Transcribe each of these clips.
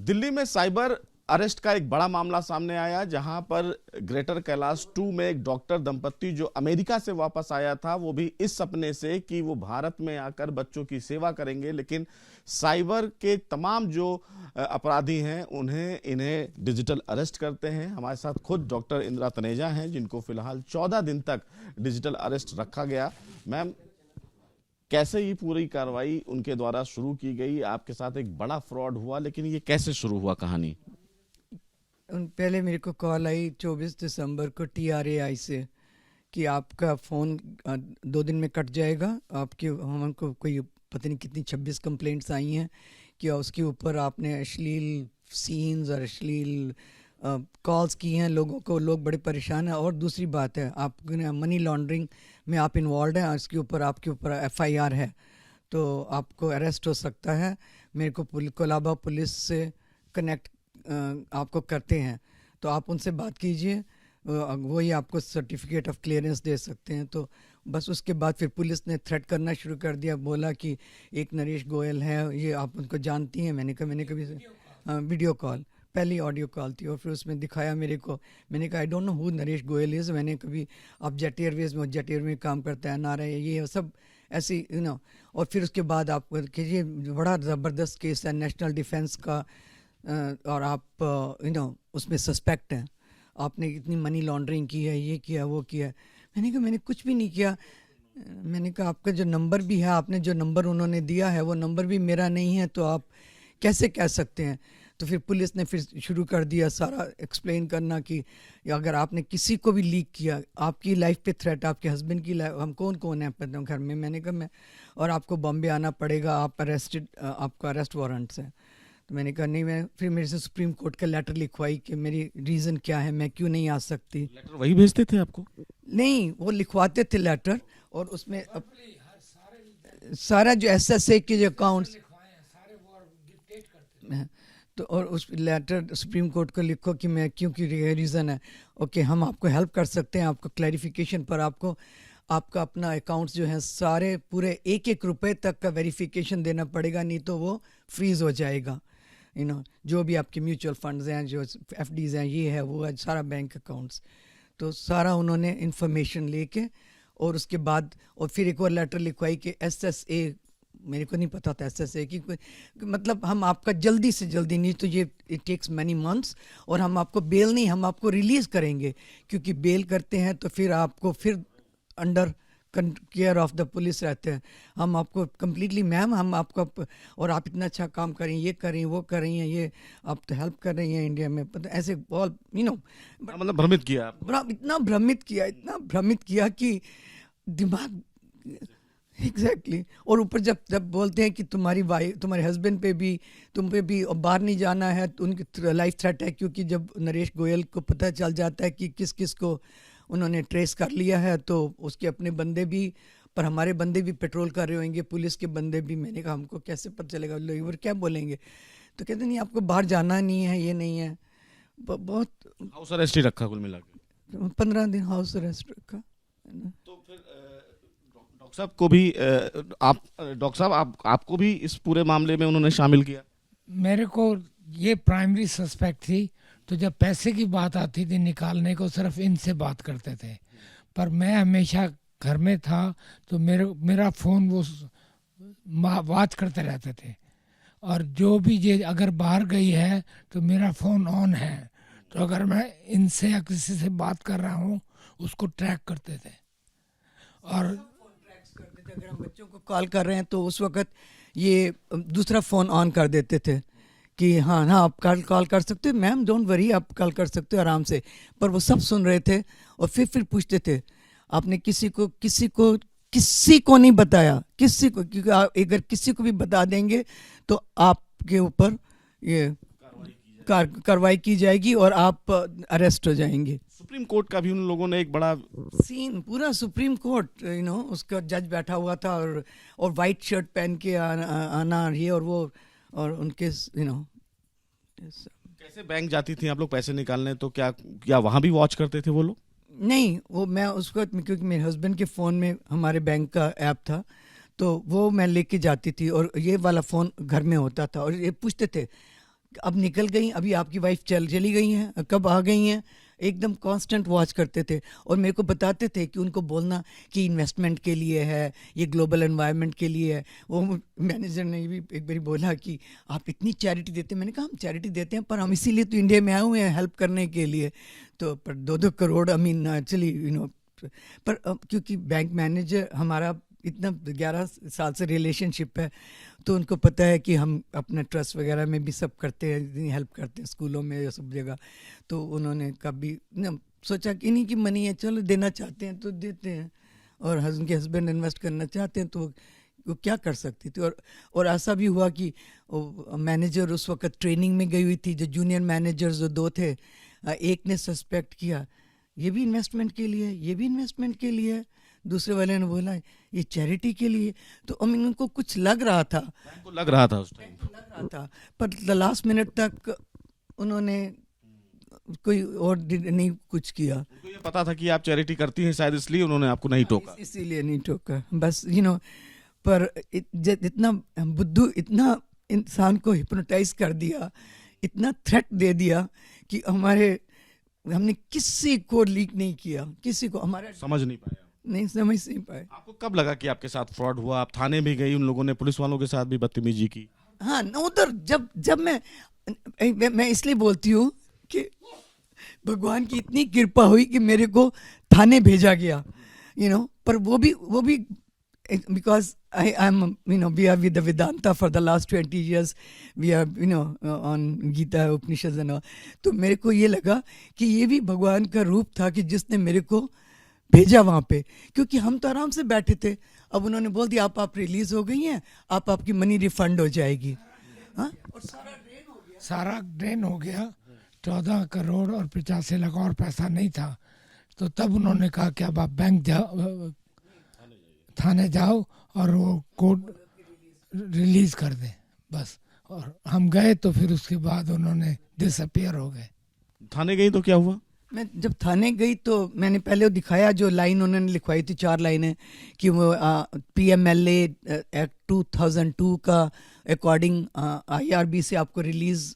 दिल्ली में cyber arrest का एक बड़ा मामला सामने आया, जहां पर ग्रेटर कैलाश 2 में एक डॉक्टर दंपत्ति जो अमेरिका से वापस आया था, वो भी इस सपने से कि वो भारत में आकर बच्चों की सेवा करेंगे, लेकिन साइबर के तमाम जो अपराधी हैं इन्हें डिजिटल अरेस्ट करते हैं। हमारे साथ खुद डॉक्टर इंदिरा तनेजा हैं, जिनको फिलहाल 14 दिन तक डिजिटल अरेस्ट रखा गया। मैम, कैसे ये पूरी कार्रवाई उनके द्वारा शुरू की गई? आपके साथ एक बड़ा फ्रॉड हुआ, लेकिन ये कैसे शुरू हुआ कहानी? पहले मेरे को कॉल आई 24 दिसंबर को TRAI से कि आपका फ़ोन 2 दिन में कट जाएगा। आपके हमको कोई पता नहीं कितनी 26 कंप्लेंट्स आई हैं कि उसके ऊपर आपने अश्लील सीन्स और अश्लील कॉल्स की हैं लोगों को। लोग बड़े परेशान हैं। और दूसरी बात है, आपने मनी लॉन्ड्रिंग में आप इन्वॉल्व हैं, इसके ऊपर आपके ऊपर FIR है, तो आपको अरेस्ट हो सकता है। मेरे को कोलाबा पुलिस से कनेक्ट आपको करते हैं, तो आप उनसे बात कीजिए, वही आपको सर्टिफिकेट ऑफ क्लियरेंस दे सकते हैं। तो बस उसके बाद फिर पुलिस ने थ्रेट करना शुरू कर दिया। बोला कि एक नरेश गोयल है, ये आप उनको जानती हैं? मैंने कभी वीडियो कॉल, पहली ऑडियो कॉल थी, और फिर उसमें दिखाया मेरे को। मैंने कहा I don't know who Naresh Goyal is. मैंने कभी आप जेट एयरवेज में, जेट एयरवेज में काम करता है, ना रहे ये सब ऐसी और फिर उसके बाद आप कीजिए, बड़ा ज़बरदस्त केस है नेशनल डिफेंस का, और आप उसमें सस्पेक्ट हैं, आपने इतनी मनी लॉन्ड्रिंग की है, ये किया वो किया। मैंने कहा मैंने कुछ भी नहीं किया। मैंने कहा आपका जो नंबर भी है, आपने जो नंबर उन्होंने दिया है वो नंबर भी मेरा नहीं है, तो आप कैसे कह सकते हैं? तो फिर पुलिस ने फिर शुरू कर दिया सारा एक्सप्लेन करना कि अगर आपने किसी को भी लीक किया, आपकी लाइफ पे थ्रेट, आपके हस्बैंड की लाइफ, हम कौन है घर में। मैंने कहा मैं, और आपको बॉम्बे आना पड़ेगा, आप अरेस्टेड, आपका अरेस्ट वारंट्स है। तो मैंने कहा नहीं। मैं फिर मेरे से सुप्रीम कोर्ट का लेटर लिखवाई कि मेरी रीज़न क्या है, मैं क्यों नहीं आ सकती। लेटर वही भेजते थे आपको? नहीं, वो लिखवाते थे लेटर, और उसमें सारा जो SSA के जो अकाउंट्स, तो और उस लेटर सुप्रीम कोर्ट को लिखो कि मैं क्यों, की रीज़न है। ओके, हम आपको हेल्प कर सकते हैं, आपको क्लैरिफिकेशन पर आपको आपका अपना अकाउंट्स जो है सारे पूरे 1-1 रुपए तक का वेरिफिकेशन देना पड़ेगा, नहीं तो वो फ्रीज़ हो जाएगा। जो भी आपके म्यूचुअल फंड्स हैं, जो FDs हैं, ये है वो है, सारा बैंक अकाउंट्स। तो सारा उन्होंने इन्फॉर्मेशन लेके, और उसके बाद और फिर एक और लेटर लिखवाई कि SSA, मेरे को नहीं पता था SSA की मतलब हम आपका जल्दी से जल्दी, नहीं तो ये इट टेक्स मैनी मंथ्स, और हम आपको बेल नहीं, हम आपको रिलीज़ करेंगे, क्योंकि बेल करते हैं तो फिर आपको फिर under care of the police रहते हैं। हम आपको कम्प्लीटली, मैम हम आपको, और आप इतना अच्छा काम करें, ये करें वो करें, ये आप तो हेल्प कर रही हैं इंडिया में, ऐसे ऑल मतलब भ्रमित किया आप? इतना भ्रमित किया कि दिमाग एग्जैक्टली। और ऊपर जब बोलते हैं कि तुम्हारी वाइफ, तुम्हारे हस्बैंड पे भी, तुम पे भी बाहर नहीं जाना है, तो उनकी लाइफ थ्रेट है, क्योंकि जब नरेश गोयल को पता चल जाता है कि किस किस को उन्होंने ट्रेस कर लिया है, तो उसके अपने बंदे भी, पर हमारे बंदे भी पेट्रोल कर रहे होंगे, पुलिस के बंदे भी। मैंने कहा हमको कैसे पता चलेगा, लोग क्या बोलेंगे? तो कहते नहीं, आपको बाहर जाना नहीं है, ये नहीं है। बहुत हाउस अरेस्ट ही रखा कुल मिला के? 15 दिन हाउस अरेस्ट रखा। तो फिर डॉक्टर साहब को भी डॉक्टर साहब आपको भी इस पूरे मामले में उन्होंने शामिल किया? मेरे को ये प्राइमरी सस्पेक्ट थी, तो जब पैसे की बात आती थी निकालने को, सिर्फ इनसे बात करते थे, पर मैं हमेशा घर में था, तो मेरा फ़ोन वो बात करते रहते थे, और जो भी ये अगर बाहर गई है तो मेरा फ़ोन ऑन है, तो अगर मैं इनसे या किसी से बात कर रहा हूँ उसको ट्रैक करते थे। और अगर हम बच्चों को कॉल कर रहे हैं तो उस वक्त ये दूसरा फ़ोन ऑन कर देते थे कि हाँ आप कॉल कर सकते हो, मैम डोंट वरी, आप कॉल कर सकते हो आराम से। पर वो सब सुन रहे थे, और फिर पूछते थे आपने किसी को नहीं बताया, किसी को, क्योंकि अगर किसी को भी बता देंगे तो आपके ऊपर ये कार्रवाई की जाएगी और आप अरेस्ट हो जाएंगे। सुप्रीम कोर्ट का भी उन लोगों ने एक बड़ा सीन, पूरा सुप्रीम कोर्ट उसका जज बैठा हुआ था, और वाइट शर्ट पहन के आना ये और वो, और उनके कैसे बैंक जाती थी आप लोग पैसे निकालने, तो क्या वहां भी वॉच करते थे वो लोग? नहीं, वो मैं उसको, क्योंकि मेरे हस्बैंड के फ़ोन में हमारे बैंक का ऐप था, तो वो मैं लेके जाती थी, और ये वाला फ़ोन घर में होता था, और ये पूछते थे अब निकल गई, अभी आपकी वाइफ चली गई हैं, कब आ गई हैं, एकदम कांस्टेंट वॉच करते थे। और मेरे को बताते थे कि उनको बोलना कि इन्वेस्टमेंट के लिए है, ये ग्लोबल एनवायरनमेंट के लिए है। वो मैनेजर ने भी एक बार बोला कि आप इतनी चैरिटी देते हैं। मैंने कहा हम चैरिटी देते हैं, पर हम इसीलिए तो इंडिया में आए हुए हैं हेल्प करने के लिए। तो पर 2-2 करोड़, आई मीन एक्चुअली पर क्योंकि बैंक मैनेजर हमारा इतना 11 साल से रिलेशनशिप है, तो उनको पता है कि हम अपना ट्रस्ट वगैरह में भी सब करते हैं, इतनी हेल्प करते हैं स्कूलों में या सब जगह। तो उन्होंने कभी न सोचा कि इन्हीं की मनी है, चलो देना चाहते हैं तो देते हैं, और उनके हस्बैंड इन्वेस्ट करना चाहते हैं तो वो क्या कर सकती थी। और ऐसा भी हुआ कि मैनेजर उस वक्त ट्रेनिंग में गई हुई थी, जो जूनियर मैनेजर्स जो 2 थे, एक ने सस्पेक्ट किया ये भी इन्वेस्टमेंट के लिए, ये भी इन्वेस्टमेंट के लिए, दूसरे वाले ने बोला ये चैरिटी के लिए। तो आई मीन उनको कुछ लग रहा था, उनको लग रहा था उस टाइम। लग रहा था, पर लास्ट मिनट तक उन्होंने कोई और नहीं कुछ किया। उनको ये पता था कि आप चैरिटी करती हैं, शायद इसलिए उन्होंने आपको नहीं टोका। इसीलिए नहीं टोका बस, पर इतना बुद्धू, इतना इंसान को हिप्नोटाइज कर दिया, इतना थ्रेट दे दिया कि हमने किसी को लीक नहीं किया, किसी को हमारा समझ नहीं पाया, नहीं समझ नहीं पाए। आपको कब लगा कि आपके साथ फ्रॉड हुआ? आप थाने भी गई, उन लोगों ने पुलिस वालों के साथ भी बदतमीजी की? हाँ न, उधर जब मैं इसलिए बोलती हूँ कि भगवान की इतनी कृपा हुई कि मेरे को थाने भेजा गया, पर वो भी because I'm we are with the Vedanta for the last 20 years, we are on Gita Upanishads and all. तो मेरे को ये लगा कि ये भी भगवान का रूप था कि जिसने मेरे को भेजा वहाँ पे, क्योंकि हम तो आराम से बैठे थे। अब उन्होंने बोल दिया आप रिलीज हो गई हैं, आपकी मनी रिफंड हो जाएगी। हाँ, और सारा ड्रेन हो गया। 14 करोड़ और 85 लाख और पैसा नहीं था। तो तब उन्होंने कहा कि अब आप बैंक जाओ, थाने जाओ और वो कोड रिलीज कर दे बस। और हम गए तो फिर उसके बाद उन्होंने डिसअपियर हो गए। थाने गई तो क्या हुआ? मैं जब थाने गई तो मैंने पहले वो दिखाया, जो लाइन उन्होंने लिखवाई थी 4 लाइनें, कि वो PMLA एक्ट 2002 का अकॉर्डिंग IRB से आपको रिलीज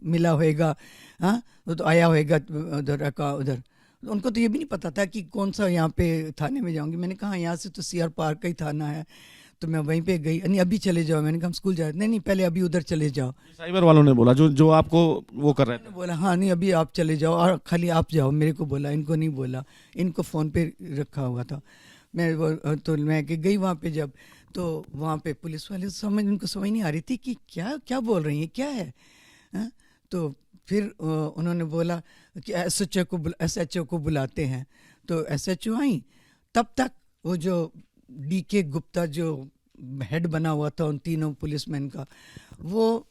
मिला होएगा। हाँ, तो आया होएगा उधर। उनको तो ये भी नहीं पता था कि कौन सा यहाँ पे थाने में जाऊंगी। मैंने कहा यहाँ से तो CR पार्क का ही थाना है, तो मैं वहीं पे गई। नहीं अभी चले जाओ, मैंने कहा हम स्कूल जा रहे, नहीं पहले अभी उधर चले जाओ। साइबर वालों ने बोला, जो आपको वो कर रहे थे? बोला हाँ नहीं अभी आप चले जाओ, और खाली आप जाओ, मेरे को बोला, इनको नहीं बोला, इनको फ़ोन पे रखा हुआ था। मैं गई वहाँ पे जब, तो वहाँ पे पुलिस वाले उनको समझ नहीं आ रही थी कि क्या बोल रही है, क्या है। तो फिर उन्होंने बोला कि SHO को बुलाते हैं। तो SHO आई, तब तक वो जो DK गुप्ता जो हेड बना हुआ था उन तीनों पुलिसमैन का, वो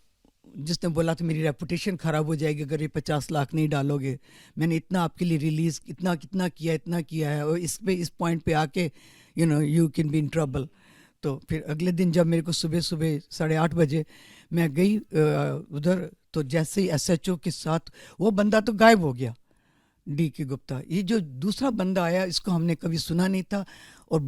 जिसने बोला था मेरी रेपुटेशन ख़राब हो जाएगी अगर ये 50 लाख नहीं डालोगे, मैंने इतना आपके लिए रिलीज़ इतना किया है, और इस पॉइंट पे आके you can be in trouble. तो फिर अगले दिन जब मेरे को सुबह 8:30 बजे मैं गई उधर, तो जैसे ही SHO के साथ वो बंदा तो गायब हो गया, DK गुप्ता। ये जो दूसरा बंदा आया, इसको हमने कभी सुना नहीं था, और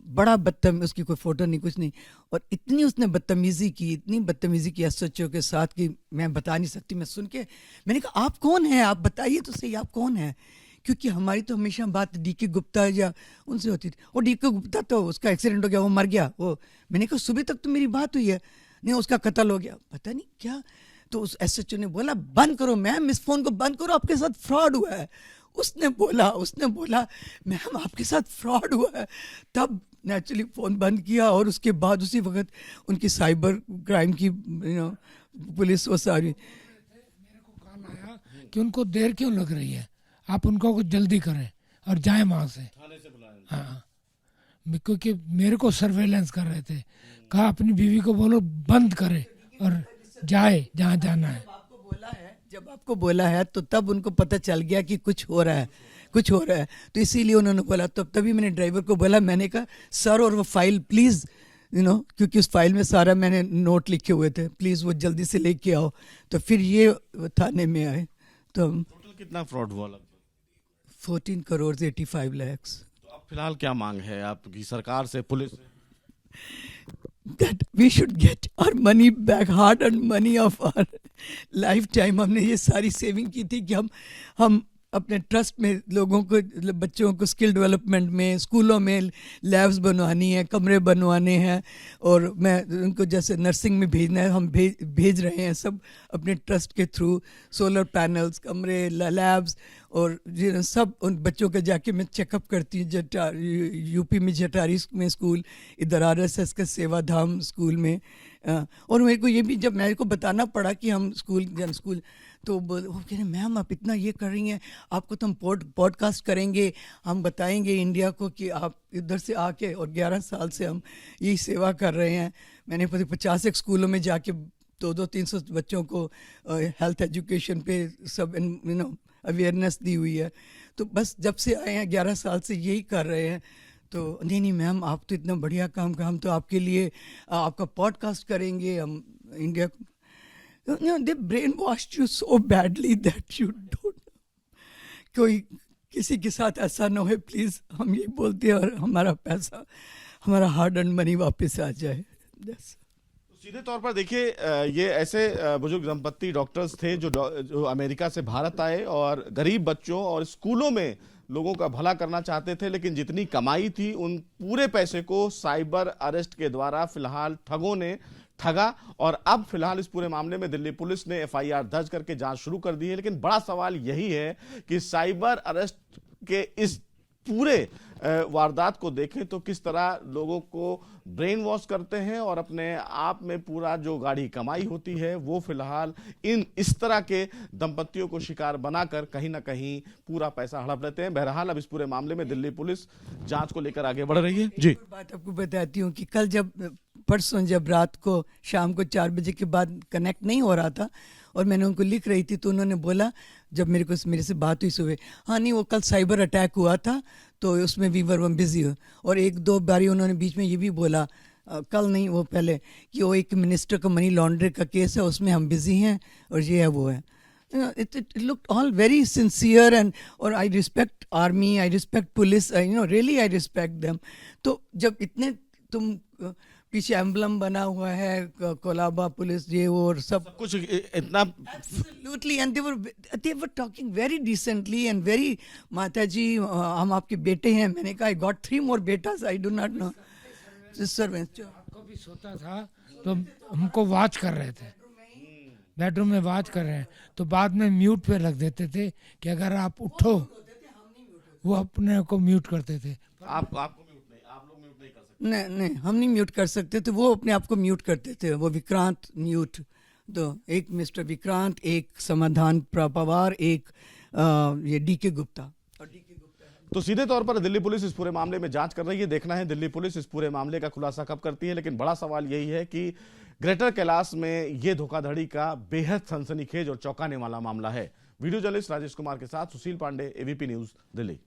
बड़ा बदतमीज, उसकी कोई फ़ोटो नहीं, कुछ नहीं, और इतनी उसने बदतमीज़ी की SHO के साथ कि मैं बता नहीं सकती। मैं सुन के मैंने कहा आप कौन हैं, आप बताइए तो सही आप कौन हैं, क्योंकि हमारी तो हमेशा बात DK गुप्ता या उनसे होती थी। और DK गुप्ता तो उसका एक्सीडेंट हो गया, वो मर गया। मैंने कहा सुबह तक तो मेरी बात हुई है, नहीं उसका कत्ल हो गया, पता नहीं क्या। तो उस SHO ने बोला बंद करो मैम, इस फ़ोन को बंद करो, आपके साथ फ्रॉड हुआ है। उसने बोला मैम आपके साथ फ्रॉड हुआ है। तब नेचुरली फ़ोन बंद किया, और उसके बाद उसी वक्त उनकी साइबर क्राइम की पुलिस वो सारी। मेरे को कॉल आया कि उनको देर क्यों लग रही है, आप उनको कुछ जल्दी करें और जाएं वहाँ से। हाँ, क्योंकि मेरे को सर्वेलेंस कर रहे थे। कहा अपनी बीवी को बोलो बंद करे और जाए जहाँ जाना है। जब आपको बोला है तो तब उनको पता चल गया कि कुछ हो रहा है, तो इसीलिए उन्होंने बोला। तो तभी मैंने ड्राइवर को बोला, मैंने कहा सर और वो फाइल प्लीज़ क्योंकि उस फाइल में सारा मैंने नोट लिखे हुए थे, प्लीज़ वो जल्दी से लेके आओ। तो फिर ये थाने में आए। तो टोटल कितना फ्रॉड हुआ? लगभग 14 करोड़ 85 लाख। तो अब फिलहाल क्या मांग है आपकी सरकार से, पुलिस से? that we should get our money back, hard earned money of our lifetime. हमने ये सारी सेविंग की थी कि हम अपने ट्रस्ट में लोगों को, बच्चों को स्किल डेवलपमेंट में, स्कूलों में लैब्स बनवानी है, कमरे बनवाने हैं, और मैं उनको जैसे नर्सिंग में भेजना है, हम भेज रहे हैं सब अपने ट्रस्ट के थ्रू, सोलर पैनल्स, कमरे, लैब्स, और सब उन बच्चों का जाके मैं चेकअप करती हूँ। यूपी में जटारी में स्कूल, इधर RSS के सेवा धाम स्कूल में। और मेरे को ये भी जब मेरे को बताना पड़ा कि हम स्कूल तो वो कह रहे मैम आप इतना ये कर रही हैं, आपको तो हम पॉडकास्ट करेंगे, हम बताएंगे इंडिया को कि आप इधर से आके, और 11 साल से हम यही सेवा कर रहे हैं। मैंने 50 स्कूलों में जाके 200-300 बच्चों को हेल्थ एजुकेशन पे सब अवेयरनेस दी हुई है। तो बस जब से आए हैं 11 साल से यही कर रहे हैं। तो नहीं मैम आप तो इतना बढ़िया काम कर, हम तो आपके लिए आपका पॉडकास्ट करेंगे, हम इंडिया को, they brainwashed you so badly that you don't know। कोई किसी के साथ ऐसा ना हो प्लीज, हम ये बोलते हैं, और हमारा पैसा, हमारा हार्ड अर्न मनी वापस आ जाए। सीधे तौर पर देखिए, ये ऐसे बुजुर्ग दंपत्ति डॉक्टर्स थे जो अमेरिका से भारत आए और गरीब बच्चों और स्कूलों में लोगों का भला करना चाहते थे, लेकिन जितनी कमाई थी उन पूरे पैसे को साइबर अरेस्ट के द्वारा फिलहाल ठगों ने ठगा, और अब फिलहाल इस पूरे मामले में दिल्ली पुलिस ने FIR दर्ज करके जांच शुरू कर दी है। लेकिन बड़ा सवाल यही है कि साइबर अरेस्ट के इस पूरे वारदात को देखें तो किस तरह लोगों को ब्रेन वॉश करते हैं, और अपने आप में पूरा जो गाढ़ी कमाई होती है वो फिलहाल इस तरह के दंपत्तियों को शिकार बनाकर कहीं ना कहीं पूरा पैसा हड़प लेते हैं। बहरहाल अब इस पूरे मामले में दिल्ली पुलिस जांच को लेकर आगे बढ़ रही है। जी, बात आपको बताती हूँ कि परसों जब रात को शाम को 4 बजे के बाद कनेक्ट नहीं हो रहा था, और मैंने उनको लिख रही थी, तो उन्होंने बोला, जब मेरे से बात हुई सुबह, हाँ नहीं वो कल साइबर अटैक हुआ था तो उसमें वी वर बिजी हो। और 1-2 बारी उन्होंने बीच में ये भी बोला, कल नहीं वो पहले, कि वो एक मिनिस्टर का मनी लॉन्ड्रिंग का केस है, उसमें हम बिजी हैं, और ये है वो है। It looked all very sincere, and और I respect army, I respect police, really I respect them। तो जब इतने तुम पीछे एम्बलम बना हुआ है, कोलाबा पुलिस, ये वो और सब कुछ इतना absolutely, and they were talking very decently and very, माता जी हम आपके बेटे हैं। मैंने कहा I got 3 more betas, I do not know। Servants आपको भी सोता था तो हमको वॉच कर रहे थे, बेडरूम में वॉच कर रहे हैं, तो बाद में म्यूट पे रख देते थे कि अगर आप उठो, वो अपने को म्यूट करते थे। आपको म्यूट नहीं, आप लोग म्यूट नहीं कर सकते। नहीं हम नहीं म्यूट कर सकते थे, वो अपने आप को म्यूट करते थे। वो विक्रांत म्यूट, तो एक मिस्टर विक्रांत, एक समाधान पवार, एक ये DK गुप्ता। तो सीधे तौर पर दिल्ली पुलिस इस पूरे मामले में जांच कर रही है। देखना है दिल्ली पुलिस इस पूरे मामले का खुलासा कब करती है। लेकिन बड़ा सवाल यही है कि ग्रेटर कैलाश में ये धोखाधड़ी का बेहद सनसनीखेज और चौंकाने वाला मामला है। वीडियो जर्नलिस्ट राजेश कुमार के साथ सुशील पांडे, AVP न्यूज, दिल्ली।